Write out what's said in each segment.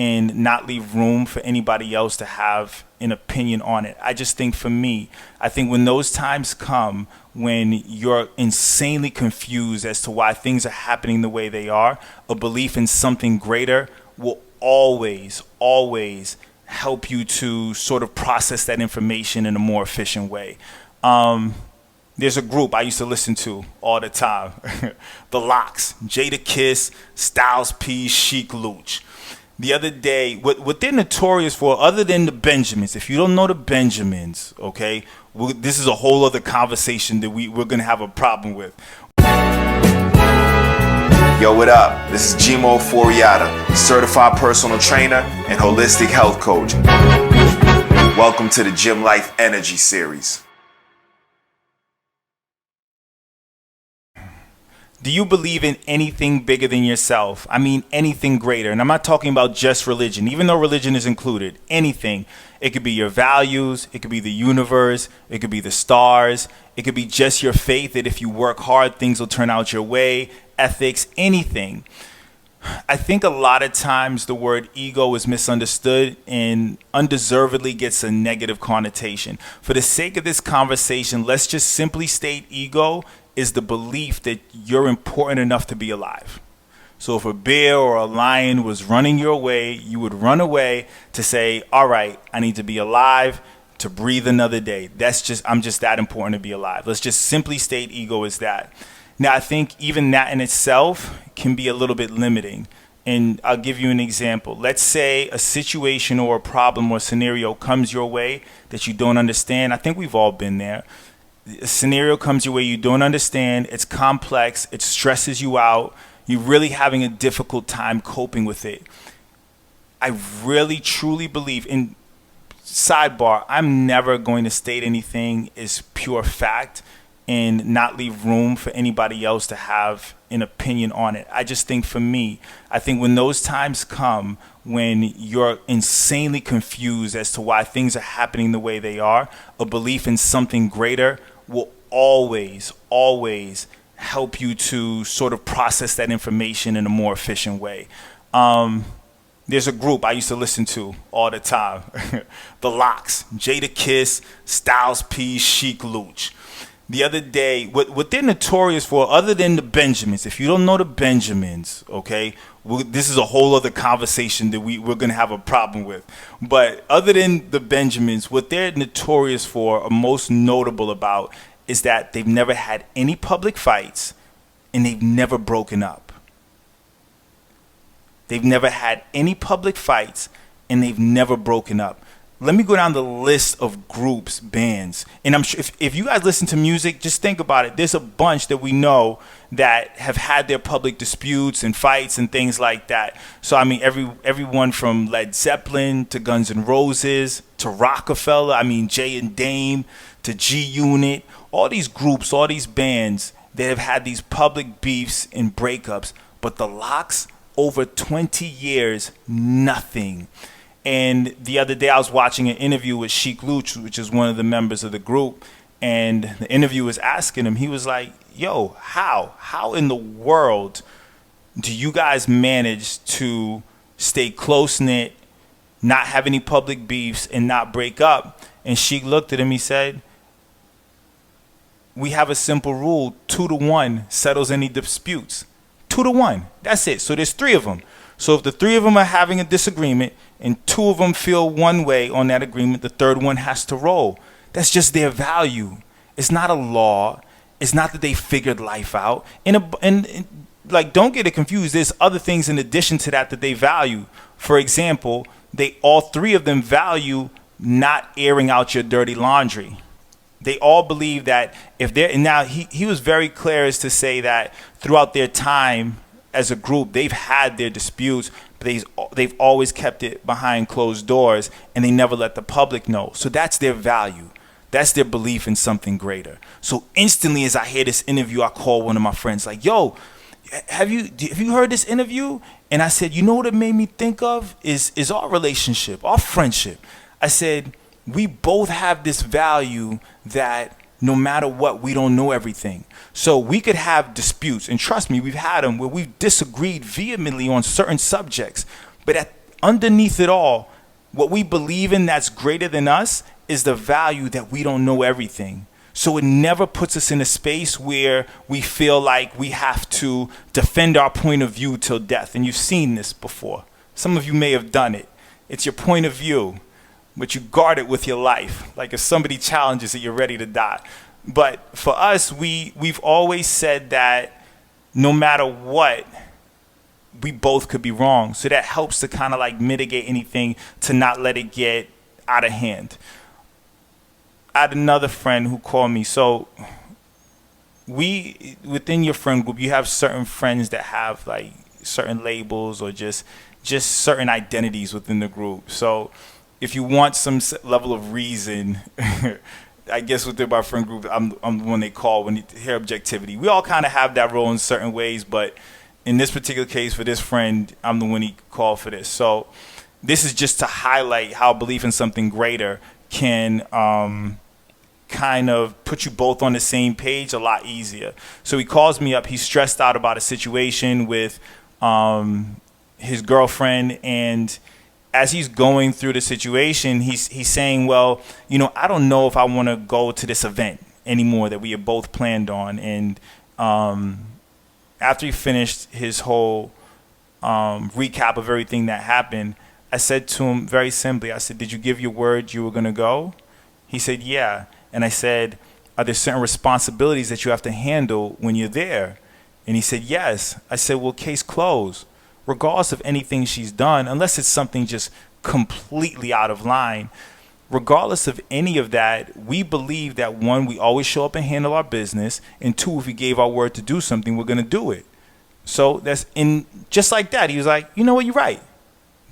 and not leave room for anybody else to have an opinion on it. I just think for me, I think when those times come when you're insanely confused as to why things are happening the way they are, a belief in something greater will always help you to sort of process that information in a more efficient way. There's a group I used to listen to all the time, the Locks, Jada Kiss, Styles P, Chic Luch. The other day, what they're notorious for, other than the Benjamins, if you don't know the Benjamins, okay, this is a whole other conversation that we're going to have a problem with. Yo, what up? This is Jyima Ofori-Atta, certified personal trainer and holistic health coach. Welcome to the Gym Life Energy Series. Do you believe in anything bigger than yourself? I mean, anything greater. And I'm not talking about just religion, even though religion is included. Anything. It could be your values. It could be the universe. It could be the stars. It could be just your faith that if you work hard, things will turn out your way. Ethics, anything. I think a lot of times the word ego is misunderstood and undeservedly gets a negative connotation. For the sake of this conversation, let's just simply state ego is the belief that you're important enough to be alive. So if a bear or a lion was running your way, you would run away to say, all right, I need to be alive to breathe another day. I'm just that important to be alive. Let's just simply state ego as that. Now, I think even that in itself can be a little bit limiting. And I'll give you an example. Let's say a situation or a problem or scenario comes your way that you don't understand. I think we've all been there. A scenario comes your way you don't understand. It's complex. It stresses you out. You're really having a difficult time coping with it. I really, truly believe in sidebar. I'm never going to state anything as pure fact and not leave room for anybody else to have an opinion on it. I just think for me, I think when those times come when you're insanely confused as to why things are happening the way they are, a belief in something greater will always help you to sort of process that information in a more efficient way. There's a group I used to listen to all the time, the Locks, Jada Kiss, Styles P, Chic Luch. The other day, what they're notorious for, other than the Benjamins, if you don't know the Benjamins, okay, this is a whole other conversation that we're going to have a problem with. But other than the Benjamins, what they're notorious for or most notable about is that they've never had any public fights and they've never broken up. They've never had any public fights and they've never broken up. Let me go down the list of groups, bands. And I'm sure if you guys listen to music, just think about it. There's a bunch that we know that have had their public disputes and fights and things like that. So, I mean, everyone from Led Zeppelin to Guns N' Roses to Rockefeller, I mean, Jay and Dame to G-Unit, all these groups, all these bands that have had these public beefs and breakups. But the Locks, over 20 years, nothing. And the other day I was watching an interview with Chic Luch, which is one of the members of the group. And the interviewer was asking him, he was like, yo, how in the world do you guys manage to stay close-knit, not have any public beefs, and not break up? And Chic looked at him, he said, we have a simple rule, 2-1 settles any disputes. 2-1, that's it. So there's 3 of them. So if the 3 of them are having a disagreement and 2 of them feel one way on that agreement, the third one has to roll. That's just their value. It's not a law. It's not that they figured life out. And like, don't get it confused. There's other things in addition to that they value. For example, all 3 of them value not airing out your dirty laundry. They all believe that if they're, and now he was very clear as to say that throughout their time as a group, they've had their disputes, but they've always kept it behind closed doors and they never let the public know. So that's their value. That's their belief in something greater. So instantly as I hear this interview, I call one of my friends like, yo, have you heard this interview? And I said, you know what it made me think of is our relationship, our friendship. I said, we both have this value that no matter what, we don't know everything. So we could have disputes, and trust me, we've had them where we've disagreed vehemently on certain subjects. But underneath it all, what we believe in that's greater than us is the value that we don't know everything. So it never puts us in a space where we feel like we have to defend our point of view till death. And you've seen this before. Some of you may have done it. It's your point of view, but you guard it with your life. Like if somebody challenges it, you're ready to die. But for us, we've always said that no matter what, we both could be wrong. So that helps to kind of like mitigate anything, to not let it get out of hand. I had another friend who called me. So within your friend group, you have certain friends that have like certain labels or just certain identities within the group. So if you want some level of reason, I guess within my friend group, I'm the one they call when you hear objectivity. We all kind of have that role in certain ways, but in this particular case for this friend, I'm the one he called for this. So this is just to highlight how belief in something greater can kind of put you both on the same page a lot easier. So he calls me up. He's stressed out about a situation with his girlfriend, and as he's going through the situation, he's saying, well, I don't know if I want to go to this event anymore that we had both planned on. And after he finished his whole recap of everything that happened, I said to him very simply, I said, did you give your word you were going to go? He said, yeah. And I said, are there certain responsibilities that you have to handle when you're there? And he said, yes. I said, well, case closed. Regardless of anything she's done, unless it's something just completely out of line, regardless of any of that, we believe that one, we always show up and handle our business, and two, if we gave our word to do something, we're going to do it. So that's just like that. He was like, you know what, you're right.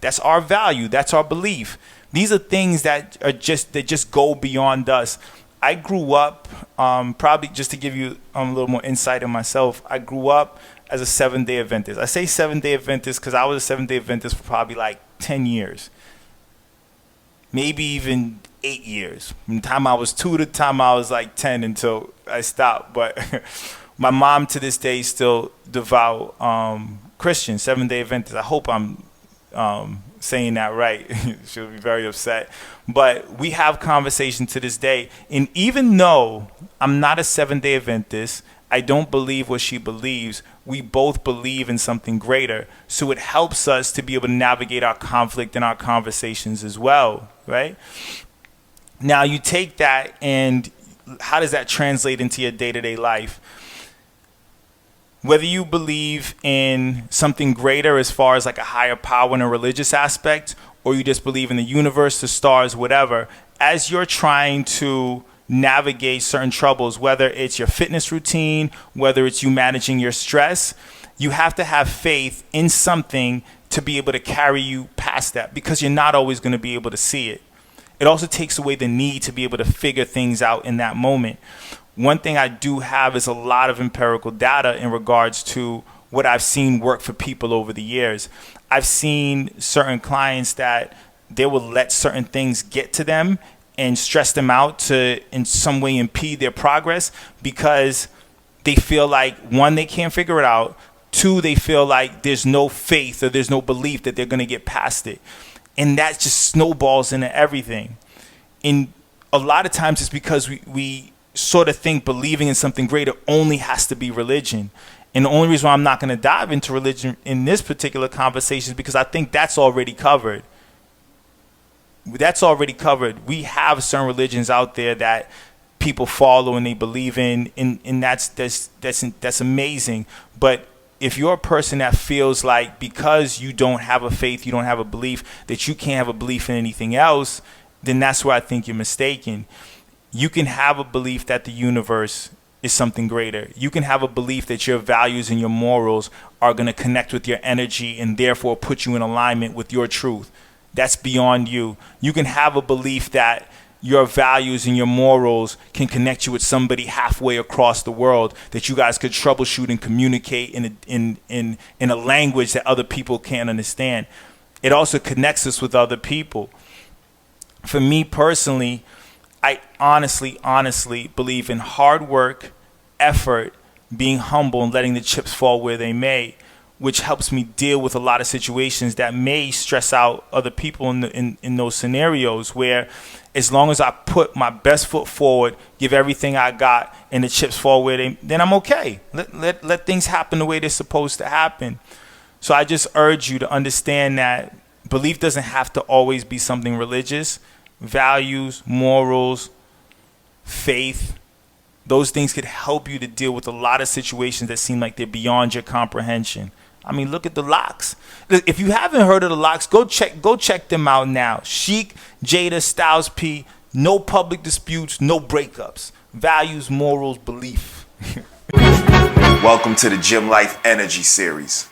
That's our value. That's our belief. These are things that just go beyond us. I grew up, probably just to give you a little more insight in myself, I grew up as a 7-day Adventist. I say 7-day Adventist because I was a 7-day Adventist for probably like 10 years. Maybe even 8 years. From the time I was 2 to the time I was like 10 until I stopped. But my mom to this day is still devout Christian, 7-day Adventist. I hope I'm saying that right. She'll be very upset. But we have conversation to this day. And even though I'm not a 7-day Adventist, I don't believe what she believes, we both believe in something greater. So it helps us to be able to navigate our conflict and our conversations as well, right? Now you take that, and how does that translate into your day-to-day life? Whether you believe in something greater as far as like a higher power in a religious aspect, or you just believe in the universe, the stars, whatever, as you're trying to navigate certain troubles, whether it's your fitness routine, whether it's you managing your stress, you have to have faith in something to be able to carry you past that, because you're not always going to be able to see it. It also takes away the need to be able to figure things out in that moment. One thing I do have is a lot of empirical data in regards to what I've seen work for people over the years. I've seen certain clients that they will let certain things get to them and stress them out to in some way impede their progress, because they feel like, one, they can't figure it out. Two, they feel like there's no faith or there's no belief that they're going to get past it. And that just snowballs into everything. And a lot of times it's because we sort of think believing in something greater only has to be religion. And the only reason why I'm not going to dive into religion in this particular conversation is because I think that's already covered. That's already covered. We have certain religions out there that people follow and they believe in, and that's amazing. But if you're a person that feels like because you don't have a faith, you don't have a belief, that you can't have a belief in anything else, then that's where I think you're mistaken. You can have a belief that the universe is something greater. You can have a belief that your values and your morals are going to connect with your energy and therefore put you in alignment with your truth. That's beyond you. You can have a belief that your values and your morals can connect you with somebody halfway across the world, that you guys could troubleshoot and communicate in a language that other people can't understand. It also connects us with other people. For me personally, I honestly believe in hard work, effort, being humble, and letting the chips fall where they may. which helps me deal with a lot of situations that may stress out other people in those scenarios, where as long as I put my best foot forward, give everything I got, and the chips fall where then I'm okay. Let things happen the way they're supposed to happen. So I just urge you to understand that belief doesn't have to always be something religious. Values, morals, faith, those things could help you to deal with a lot of situations that seem like they're beyond your comprehension. I mean, look at the locks. If you haven't heard of the locks, go check them out now. Chic, Jada, Styles P, no public disputes, no breakups. Values, morals, belief. Welcome to the Gym Life Energy Series.